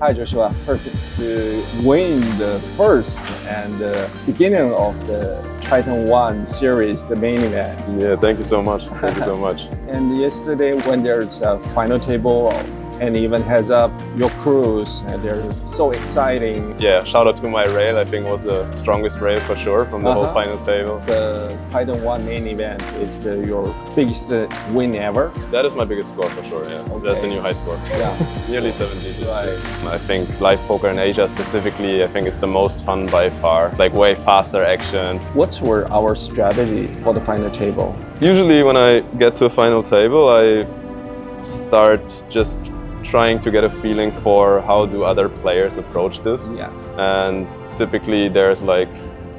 Hi Joshua, first to win the first and beginning of the Triton 1 series, the main event. Yeah, thank you so much. Thank you so much. And yesterday when there's a final table and even heads up your crews, and they're so exciting. Yeah, shout out to my rail. I think was the strongest rail for sure from the whole final table. The Triton 1 main event is your biggest win ever? That is my biggest score for sure, yeah. Okay. That's a new high score. Yeah. Nearly 70. Right. I think live poker in Asia specifically, I think is the most fun by far. It's like way faster action. What were our strategy for the final table? Usually when I get to a final table, I start just trying to get a feeling for how do other players approach this. Yeah. And typically there's like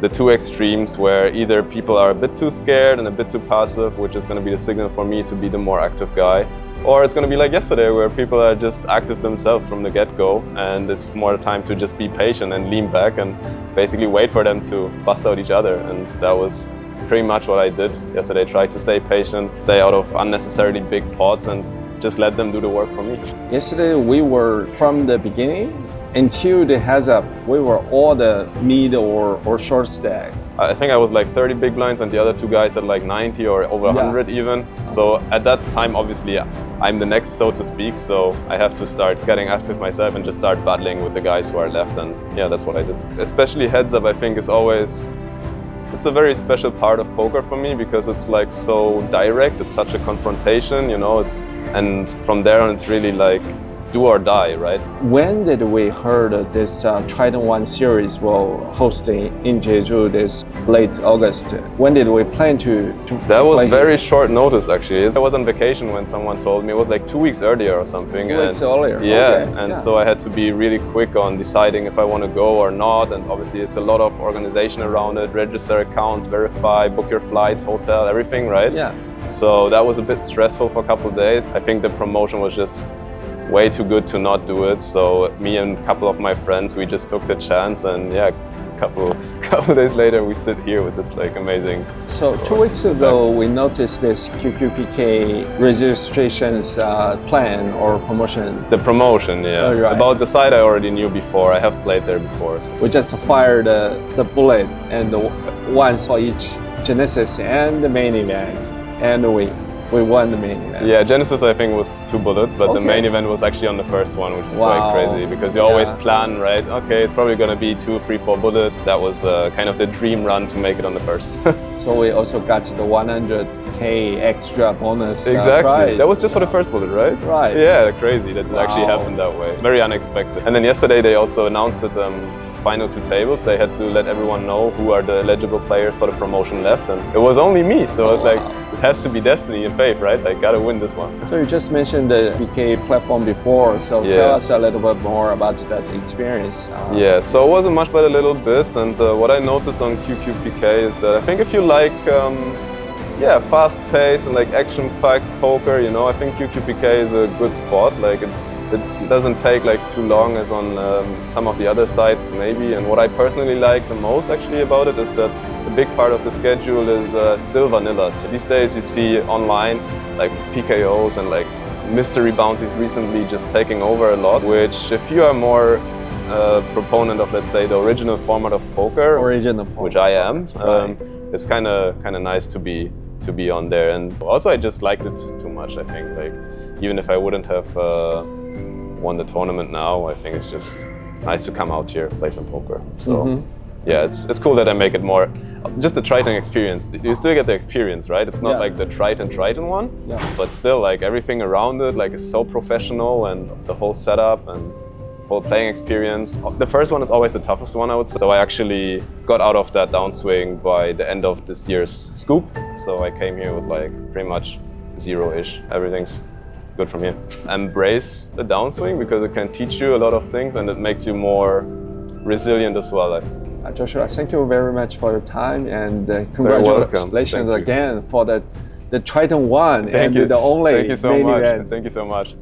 the two extremes where either people are a bit too scared and a bit too passive, which is going to be the signal for me to be the more active guy. Or it's going to be like yesterday where people are just active themselves from the get-go, and it's more time to just be patient and lean back and basically wait for them to bust out each other. And that was pretty much what I did yesterday. Tried to stay patient, stay out of unnecessarily big pots, and just let them do the work for me. Yesterday we were, from the beginning until the heads up, we were all the mid or short stack. I think I was like 30 big blinds and the other two guys had like 90 or over 100 even. So at that time, obviously, I'm the next, so to speak. So I have to start getting active myself and just start battling with the guys who are left. And yeah, that's what I did. Especially heads up, I think is always, it's a very special part of poker for me because it's like so direct. It's such a confrontation, you know, and from there on, it's really like do or die, right? When did we heard this Triton 1 series will host in Jeju this late August? When did we plan to That was play very short notice actually. I was on vacation when someone told me. It was like 2 weeks earlier or something. 2 weeks earlier? Yeah, okay. and so I had to be really quick on deciding if I want to go or not. And obviously it's a lot of organization around it, register accounts, verify, book your flights, hotel, everything, right? Yeah. So that was a bit stressful for a couple of days. I think the promotion was just way too good to not do it. So me and a couple of my friends, we just took the chance, and yeah, a couple days later we sit here with this like amazing. So 2 weeks ago we noticed this QQPK registrations plan or promotion. The promotion, yeah. Oh, right. About the site I already knew before. I have played there before. So. We just fired the bullet and once for each Genesis and the main event, and we won the main event. Yeah, Genesis I think was 2 bullets, but okay. the main event was actually on the first one, which is wow. quite crazy because you always plan, right? Okay, it's probably going to be 2, 3, 4 bullets. That was kind of the dream run to make it on the first. So we also got the 100K extra bonus exactly. prize. That was just for the first bullet, right? Right. Yeah, crazy that it wow. actually happened that way. Very unexpected. And then yesterday they also announced that final 2 tables, they had to let everyone know who are the eligible players for the promotion left, and it was only me. So I was like, it has to be destiny and fate, right? I gotta win this one. So you just mentioned the PK platform before, so tell us a little bit more about that experience. Yeah, so it wasn't much but a little bit, and what I noticed on QQPK is that I think if you like fast pace and like action-packed poker, you know, I think QQPK is a good spot. Like it doesn't take like too long as on some of the other sites maybe. And what I personally like the most actually about it is that the big part of the schedule is still vanilla. So these days you see online like PKOs and like mystery bounties recently just taking over a lot, which if you are more proponent of, let's say, the original format of poker, which I am, right. It's kind of nice to be on there. And also I just liked it too much. I think like even if I wouldn't have won the tournament now, I think it's just nice to come out here and play some poker. So yeah, it's cool that I make it more just the Triton experience. You still get the experience, right? It's not like the Triton one, but still like everything around it like is so professional, and the whole setup and whole playing experience. The first one is always the toughest one, I would say. So I actually got out of that downswing by the end of this year's scoop. So I came here with like pretty much 0-ish. Everything's good from here. Embrace the downswing because it can teach you a lot of things and it makes you more resilient as well. Joshua, thank you very much for your time, and congratulations again for the Triton 1 and the only Thank you so main much. event. Thank you so much.